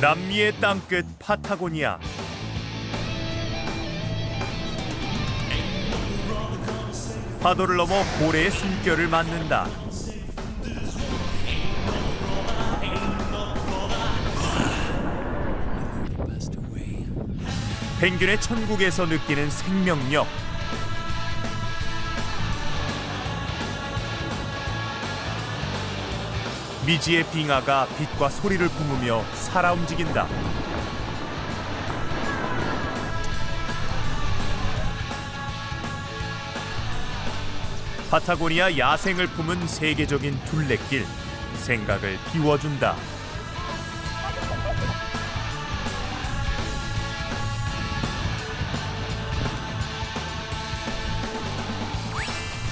남미의 땅끝 파타고니아. 파도를 넘어 고래의 숨결을 맞는다. 펭귄의 천국에서 느끼는 생명력. 미지의 빙하가 빛과 소리를 뿜으며 살아 움직인다. 파타고니아 야생을 품은 세계적인 둘레길, 생각을 비워준다.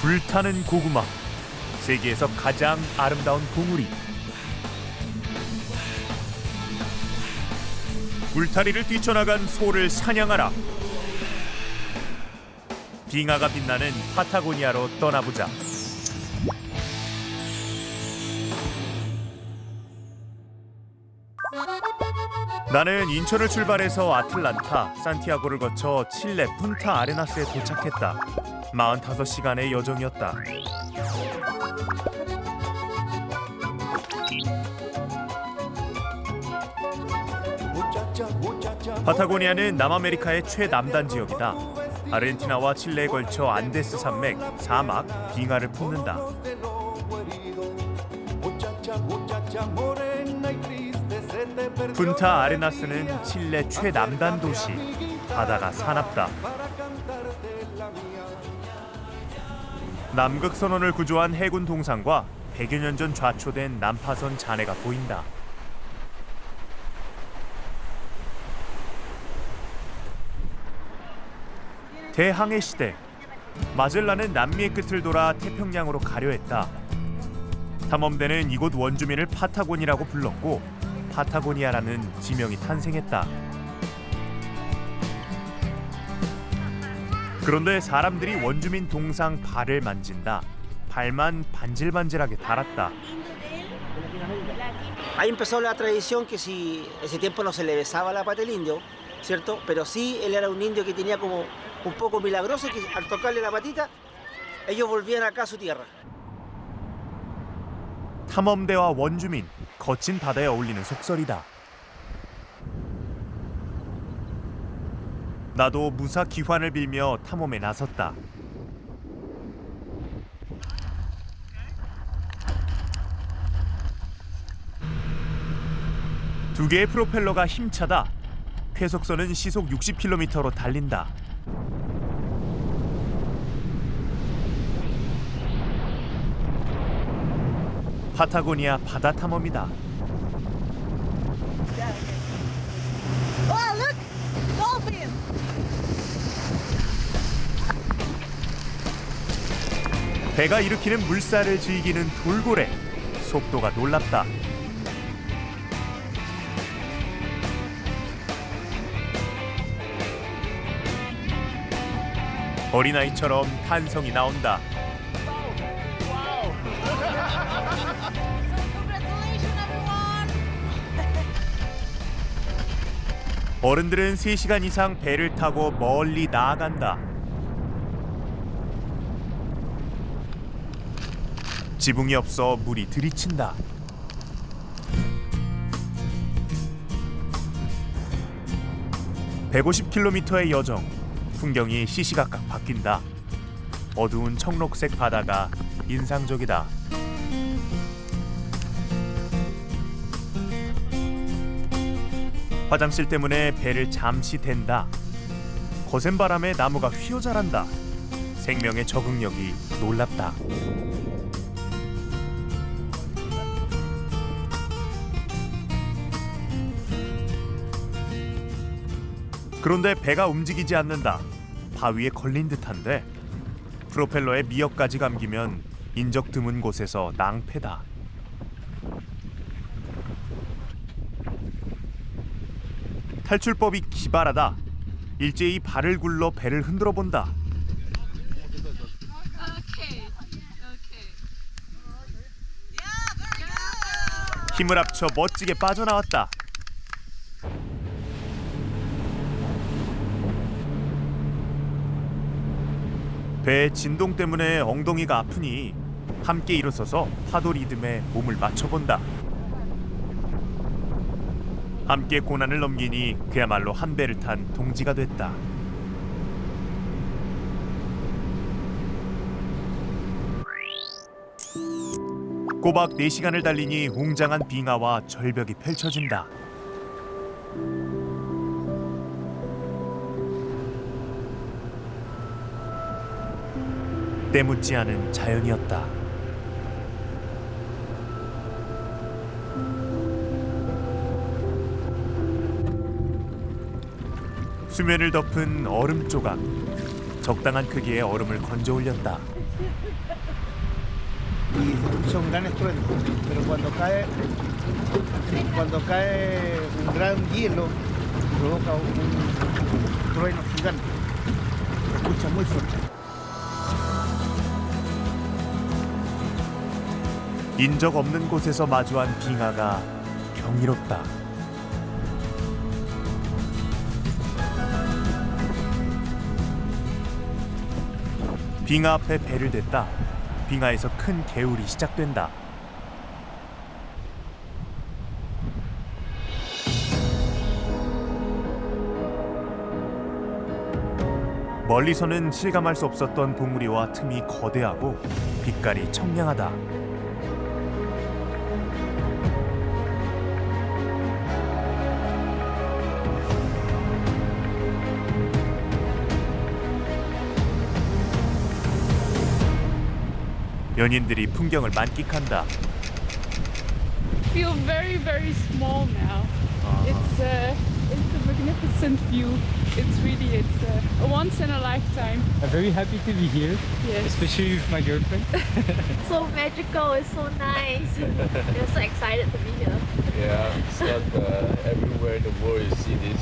불타는 고구마, 세계에서 가장 아름다운 봉우리. 울타리를 뛰쳐나간 소를 사냥하라. 빙하가 빛나는 파타고니아로 떠나보자. 나는 인천을 출발해서 아틀란타, 산티아고를 거쳐 칠레 푼타 아레나스에 도착했다. 45시간의 여정이었다. 파타고니아는 남아메리카의 최남단 지역이다. 아르헨티나와 칠레에 걸쳐 안데스 산맥, 사막, 빙하를 품는다. 푼타 아레나스는 칠레 최남단 도시. 바다가 사납다. 남극선원을 구조한 해군 동상과 100여 년 전 좌초된 난파선 잔해가 보인다. 대항해 시대, 마젤란은 남미의 끝을 돌아 태평양으로 가려 했다. 탐험대는 이곳 원주민을 파타곤이라고 불렀고 파타고니아라는 지명이 탄생했다. 그런데 사람들이 원주민 동상 발을 만진다. 발만 반질반질하게 달았다. Ahí empezó la tradición que si ese tiempo no se le besaba la pata al indio, ¿cierto? Pero sí él era un indio que tenía como un poco milagroso que al tocarle la patita ellos volvían acá a su tierra. 탐험대와 원주민, 거친 바다에 어울리는 속설이다. 나도 무사 귀환을 빌며 탐험에 나섰다. 두 개의 프로펠러가 힘차다. 쾌속선은 시속 60km로 달린다. 파타고니아 바다 탐험이다. 배가 일으키는 물살을 즐기는 돌고래. 속도가 놀랍다. 어린아이처럼 탄성이 나온다. 어른들은 3시간 이상 배를 타고 멀리 나아간다. 지붕이 없어 물이 들이친다. (150km의) 여정. 풍경이 시시각각 바뀐다. 어두운 청록색 바다가 인상적이다. 화장실 때문에 배를 잠시 댄다. 거센 바람에 나무가 휘어자란다. 생명의 적응력이 놀랍다. 그런데 배가 움직이지 않는다. 바위에 걸린 듯한데 프로펠러에 미역까지 감기면 인적 드문 곳에서 낭패다. 탈출법이 기발하다. 일제히 발을 굴러 배를 흔들어 본다. 힘을 합쳐 멋지게 빠져나왔다. 배의 진동 때문에 엉덩이가 아프니 함께 일어서서 파도 리듬에 몸을 맞춰본다. 함께 고난을 넘기니 그야말로 한 배를 탄 동지가 됐다. 꼬박 4시간을 달리니 웅장한 빙하와 절벽이 펼쳐진다. 때묻지 않은 자연이었다. 수면을 덮은 얼음 조각. 적당한 크기의 얼음을 건져 올렸다. Y son gran estruendos, pero cuando cae un gran hielo provoca un trueno gigante, se escucha muy fuerte. 인적 없는 곳에서 마주한 빙하가 경이롭다. 빙하 앞에 배를 댔다. 빙하에서 큰 개울이 시작된다. 멀리서는 실감할 수 없었던 봉우리와 틈이 거대하고 빛깔이 청량하다. 연인들이 풍경을 만끽한다. Feel very, very small now. It's a magnificent view. It's a once in a lifetime. I'm very happy to be here, Yes. especially with my girlfriend. So magical, it's so nice. We're so excited to be here. Yeah, it's not everywhere in the world you see this.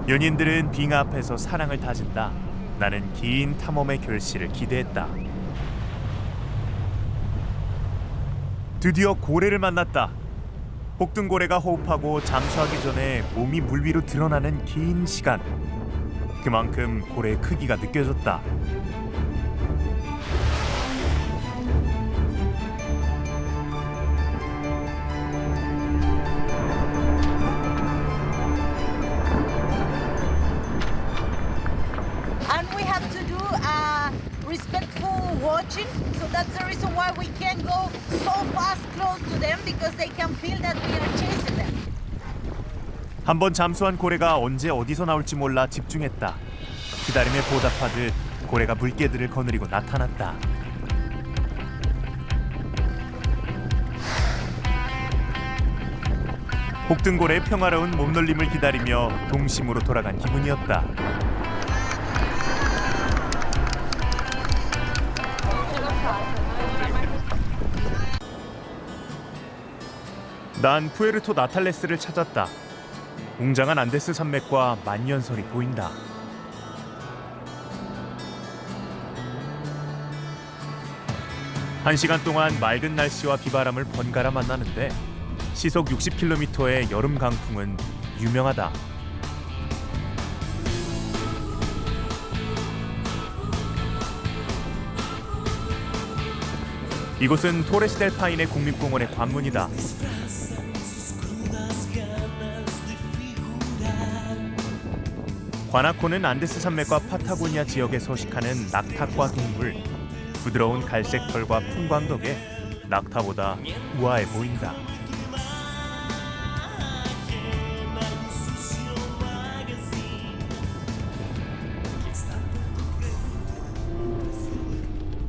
연인들은 빙하 앞에서 사랑을 다진다. 나는 긴 탐험의 결실을 기대했다. 드디어 고래를 만났다. 혹등고래가 호흡하고 잠수하기 전에 몸이 물 위로 드러나는 긴 시간. 그만큼 고래의 크기가 느껴졌다. And we have to do respectful watching, so that's the reason why we can't go so fast close to them, because they can feel that we are chasing them. 한번 잠수한 고래가 언제 어디서 나올지 몰라 집중했다. 기다림에 보답하듯 고래가 물개들을 거느리고 나타났다. 혹등고래의 평화로운 몸놀림을 기다리며 동심으로 돌아간 기분이었다. 난 푸에르토 나탈레스를 찾았다. 웅장한 안데스 산맥과 만년설이 보인다. 한 시간 동안 맑은 날씨와 비바람을 번갈아 만나는데 시속 60km의 여름 강풍은 유명하다. 이곳은 토레스 델 파인의 국립공원의 관문이다. 과나코는 안데스 산맥과 파타고니아 지역에 서식하는 낙타과 동물. 부드러운 갈색 털과 풍광 덕에 낙타보다 우아해 보인다.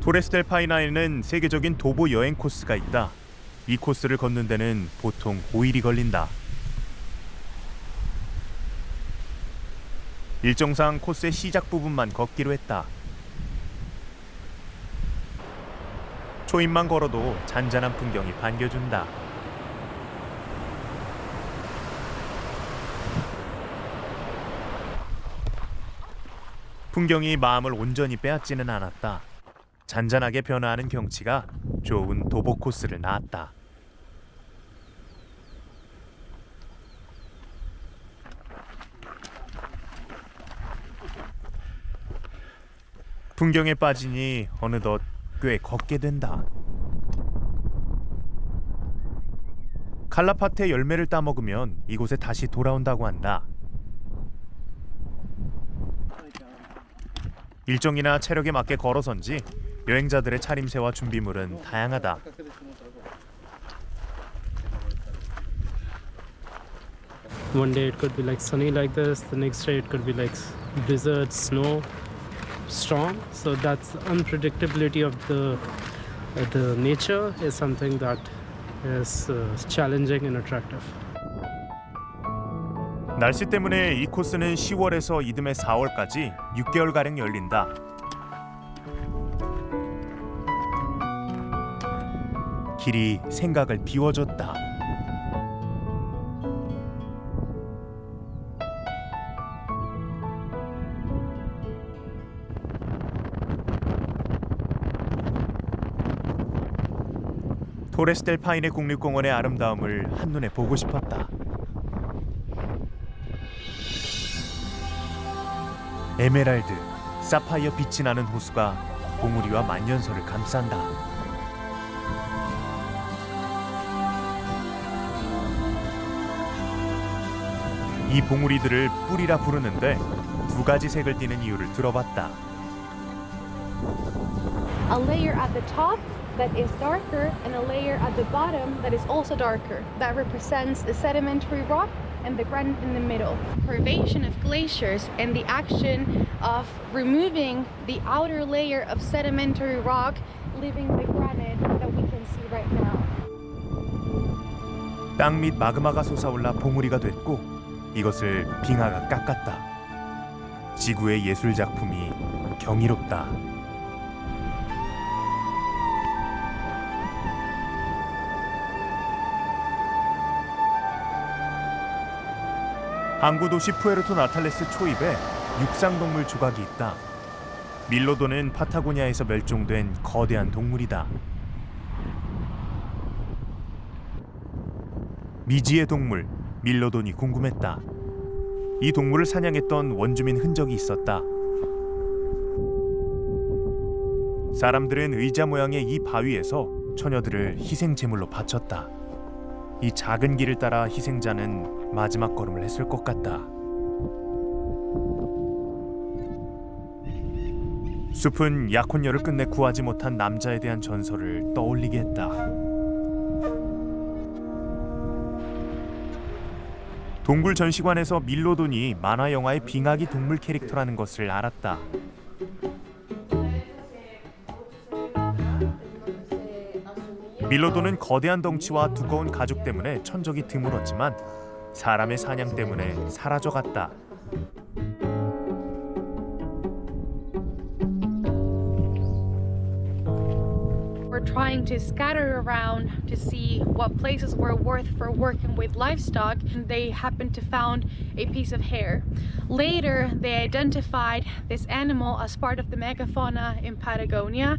토레스 델 파이나에는 세계적인 도보 여행 코스가 있다. 이 코스를 걷는 데는 보통 5일이 걸린다. 일정상 코스의 시작 부분만 걷기로 했다. 초입만 걸어도 잔잔한 풍경이 반겨준다. 풍경이 마음을 온전히 빼앗지는 않았다. 잔잔하게 변화하는 경치가 좋은 도보 코스를 낳았다. 풍경에 빠지니 어느덧 꽤 걷게 된다. 칼라파테 열매를 따먹으면 이곳에 다시 돌아온다고 한다. 일정이나 체력에 맞게 걸어선지 여행자들의 차림새와 준비물은 다양하다. One day it could be like sunny like this, the next day it could be like blizzard, snow, storm. So that's the unpredictability of the nature is something that is challenging and attractive. 날씨 때문에 이 코스는 10월에서 이듬해 4월까지 6개월가량 열린다. 길이 생각을 비워줬다. 토레스 델 파이네 국립공원의 아름다움을 한눈에 보고 싶었다. 에메랄드, 사파이어 빛이 나는 호수가 봉우리와 만년설을 감싼다. 이 봉우리들을 뿔이라 부르는데 두 가지 색을 띠는 이유를 들어봤다. A layer at the top that is darker and a layer at the bottom that is also darker. That represents the sedimentary rock and the granite in the middle. Formation of glaciers and the action of removing the outer layer of sedimentary rock, leaving the granite that we can see right now. 땅 밑 마그마가 솟아올라 봉우리가 됐고 이것을 빙하가 깎았다. 지구의 예술 작품이 경이롭다. 항구 도시 푸에르토 나탈레스 초입에 육상동물 조각이 있다. 밀로도는 파타고니아에서 멸종된 거대한 동물이다. 미지의 동물 밀로돈이 궁금했다. 이 동물을 사냥했던 원주민 흔적이 있었다. 사람들은 의자 모양의 이 바위에서 처녀들을 희생 제물로 바쳤다. 이 작은 길을 따라 희생자는 마지막 걸음을 했을 것 같다. 숲은 약혼녀를 끝내 구하지 못한 남자에 대한 전설을 떠올리게 했다. 동굴 전시관에서 밀로돈이 만화 영화의 빙하기 동물 캐릭터라는 것을 알았다. 밀로돈은 거대한 덩치와 두꺼운 가죽 때문에 천적이 드물었지만 사람의 사냥 때문에 사라져갔다. We're trying to scatter around to see what places were worth for working with livestock, and they happened to found a piece of hair. Later, they identified this animal as part of the megafauna in Patagonia.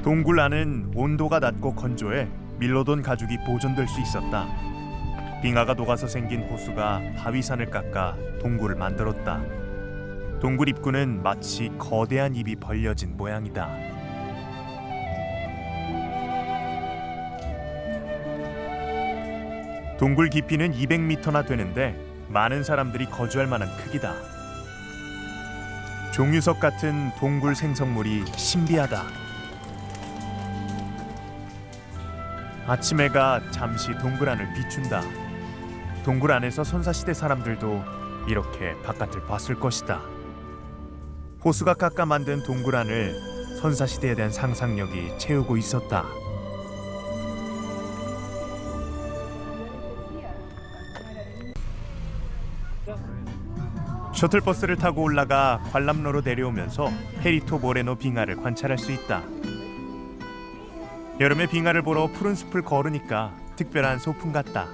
동굴 안은 온도가 낮고 건조해 밀로돈 가죽이 보존될 수 있었다. 빙하가 녹아서 생긴 호수가 바위산을 깎아 동굴을 만들었다. 동굴 입구는 마치 거대한 입이 벌려진 모양이다. 동굴 깊이는 200m나 되는데 많은 사람들이 거주할 만한 크기다. 종유석 같은 동굴 생성물이 신비하다. 아침 해가 잠시 동굴 안을 비춘다. 동굴 안에서 선사시대 사람들도 이렇게 바깥을 봤을 것이다. 호수가 깎아 만든 동굴 안을 선사시대에 대한 상상력이 채우고 있었다. 셔틀버스를 타고 올라가 관람로로 내려오면서 페리토 모레노 빙하를 관찰할 수 있다. 여름에 빙하를 보러 푸른 숲을 걸으니까 특별한 소풍 같다.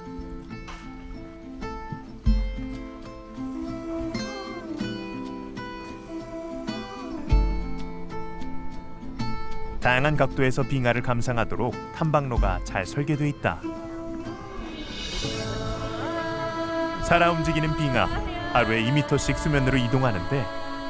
다양한 각도에서 빙하를 감상하도록 탐방로가 잘 설계돼 있다. 살아 움직이는 빙하, 하루에 2m씩 수면으로 이동하는데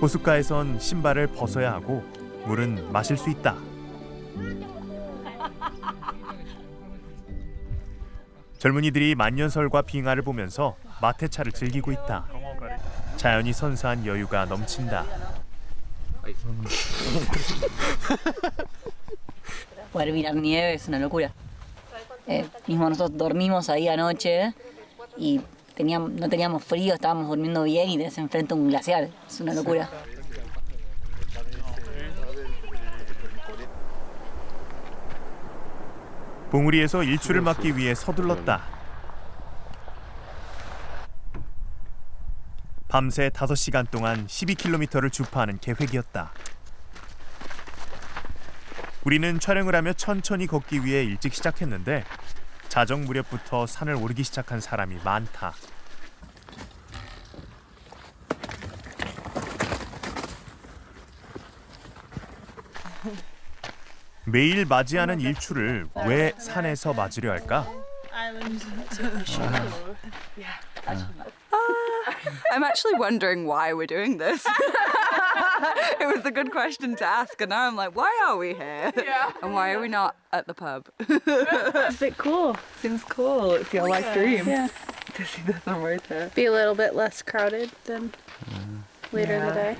호숫가에선 신발을 벗어야 하고 물은 마실 수 있다. 젊은이들이 만년설과 빙하를 보면서 마테차를 즐기고 있다. 자연이 선사한 여유가 넘친다. Poder mirar nieve es una locura. Mismo nosotros dormimos ahí anoche y no teníamos frío, estábamos durmiendo bien y tenés enfrente un glaciar. Es una locura. 봉우리에서 일출을 맞기 위해 서둘렀다. 밤새 5시간 동안 12km를 주파하는 계획이었다. 우리는 촬영을 하며 천천히 걷기 위해 일찍 시작했는데 자정 무렵부터 산을 오르기 시작한 사람이 많다. 매일 맞이하는 일출을 왜 산에서 맞으려 할까? I'm actually wondering why we're doing this. It was a good question to ask, and now I'm like, why are we here? Yeah. And why are we not at the pub? It's a bit cool. Seems cool. It's your life dream. Yeah. To see the sun right there. Be a little bit less crowded than later in the day.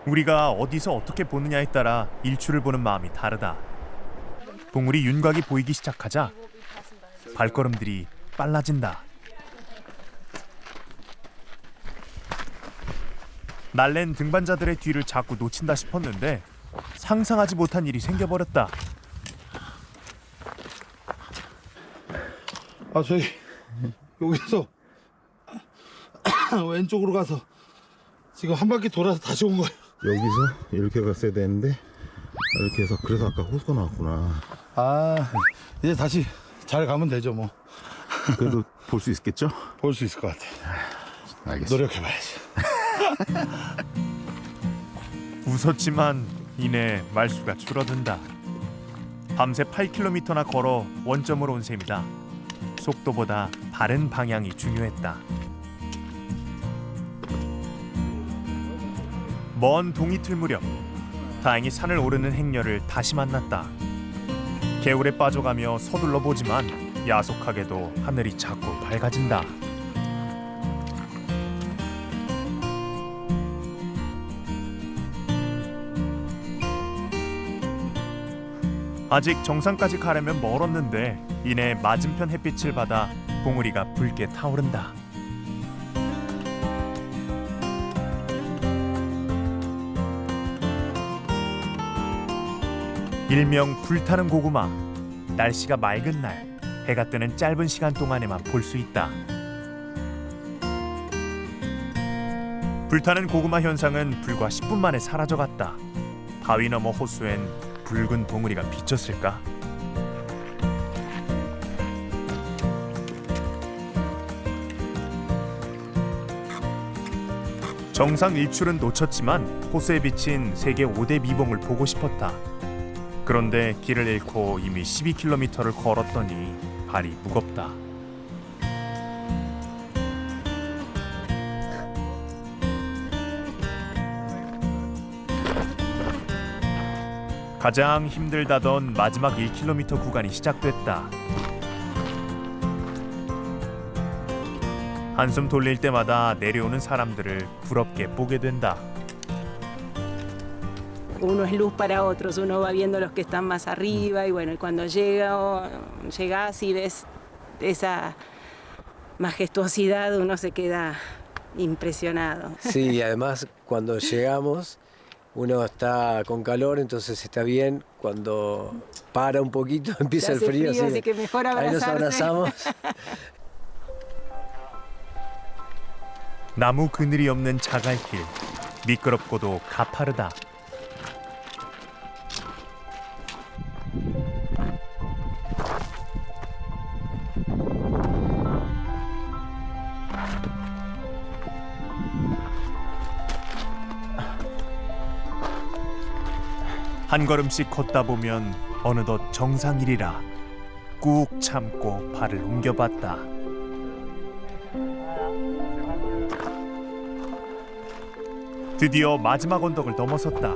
우리가 어디서 어떻게 보느냐에 따라 일출을 보는 마음이 다르다. 봉우리 윤곽이 보이기 시작하자 발걸음들이 빨라진다. 날랜 등반자들의 뒤를 자꾸 놓친다 싶었는데 상상하지 못한 일이 생겨버렸다. 저희 여기서 왼쪽으로 가서 지금 한 바퀴 돌아서 다시 온 거예요. 여기서 이렇게 갔어야 되는데 이렇게 해서 그래서 아까 호수가 나왔구나. 이제 다시 잘 가면 되죠 뭐. 그래도 볼 수 있겠죠? 볼 수 있을 것 같아. 알겠습니다. 노력해봐야지. 웃었지만 이내 말수가 줄어든다. 밤새 8km나 걸어 원점으로 온 셈이다. 속도보다 바른 방향이 중요했다. 먼 동이틀 무렵 다행히 산을 오르는 행렬을 다시 만났다. 개울에 빠져가며 서둘러 보지만 야속하게도 하늘이 자꾸 밝아진다. 아직 정상까지 가려면 멀었는데 이내 맞은편 햇빛을 받아 봉우리가 붉게 타오른다. 일명 불타는 고구마. 날씨가 맑은 날, 해가 뜨는 짧은 시간 동안에만 볼 수 있다. 불타는 고구마 현상은 불과 10분 만에 사라져갔다. 바위 너머 호수엔 붉은 봉우리가 비쳤을까? 정상 일출은 놓쳤지만 호수에 비친 세계 5대 미봉을 보고 싶었다. 그런데 길을 잃고 이미 12km를 걸었더니 발이 무겁다. 가장 힘들다던 마지막 1km 구간이 시작됐다. 한숨 돌릴 때마다 내려오는 사람들을 부럽게 보게 된다. Uno es luz para otros, uno va viendo los que están más arriba y bueno, y cuando llegas y ves esa majestuosidad, uno se queda impresionado. Sí, y además cuando llegamos uno está con calor, entonces está bien. Cuando para un poquito empieza el frío, sí. Así que mejor abrazarse. Ahí nos abrazamos. 나무 그늘이 없는 자갈길, 미끄럽고도 가파르다. 한 걸음씩 걷다 보면 어느덧 정상이리라. 꾹 참고 발을 옮겨봤다. 드디어 마지막 언덕을 넘어섰다.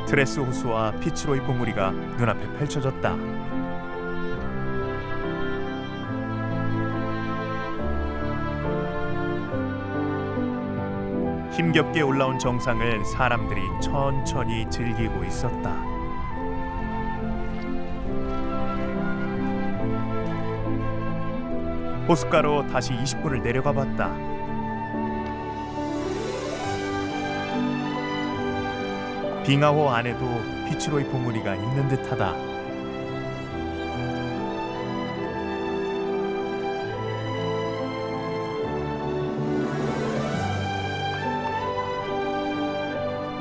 트레스 호수와 피츠로이 봉우리가 눈앞에 펼쳐졌다. 힘겹게 올라온 정상을 사람들이 천천히 즐기고 있었다. 호숫가로 다시 20분을 내려가 봤다. 빙하호 안에도 피츠로이 봉우리가 있는 듯하다.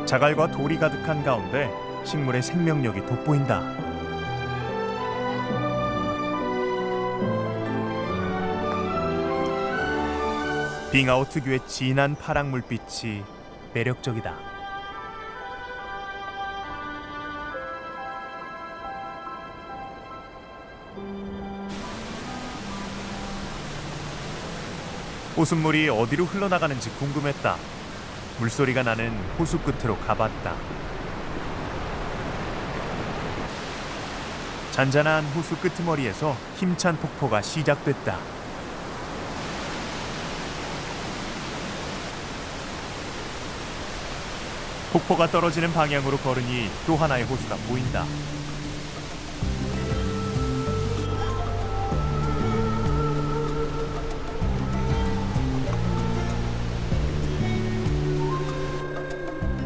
자갈과 돌이 가득한 가운데 식물의 생명력이 돋보인다. 빙하호 특유의 진한 파랑 물빛이 매력적이다. 호숫물이 어디로 흘러나가는지 궁금했다. 물소리가 나는 호수 끝으로 가봤다. 잔잔한 호수 끄트머리에서 힘찬 폭포가 시작됐다. 폭포가 떨어지는 방향으로 걸으니 또 하나의 호수가 보인다.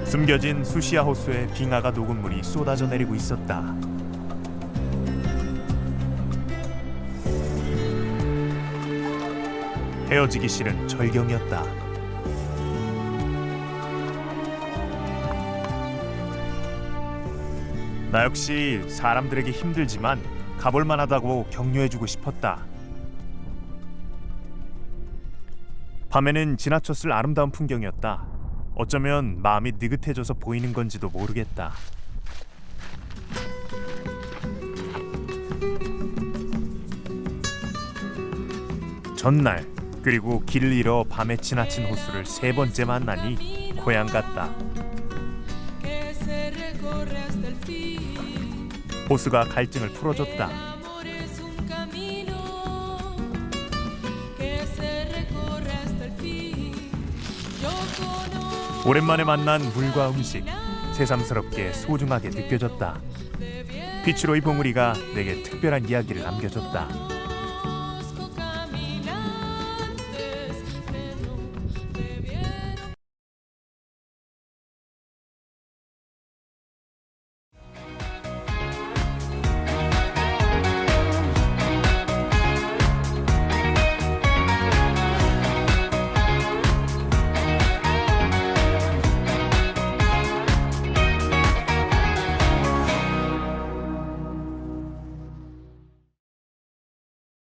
숨겨진 수시아 호수에 빙하가 녹은 물이 쏟아져 내리고 있었다. 헤어지기 싫은 절경이었다. 나 역시 사람들에게 힘들지만 가볼 만하다고 격려해주고 싶었다. 밤에는 지나쳤을 아름다운 풍경이었다. 어쩌면 마음이 느긋해져서 보이는 건지도 모르겠다. 전날 그리고 길을 잃어 밤에 지나친 호수를 3번째 만나니 고향 같다. 호수가 갈증을 풀어줬다. 오랜만에 만난 물과 음식, 새삼스럽게 소중하게 느껴졌다. 피츠로이 봉우리가 내게 특별한 이야기를 남겨줬다.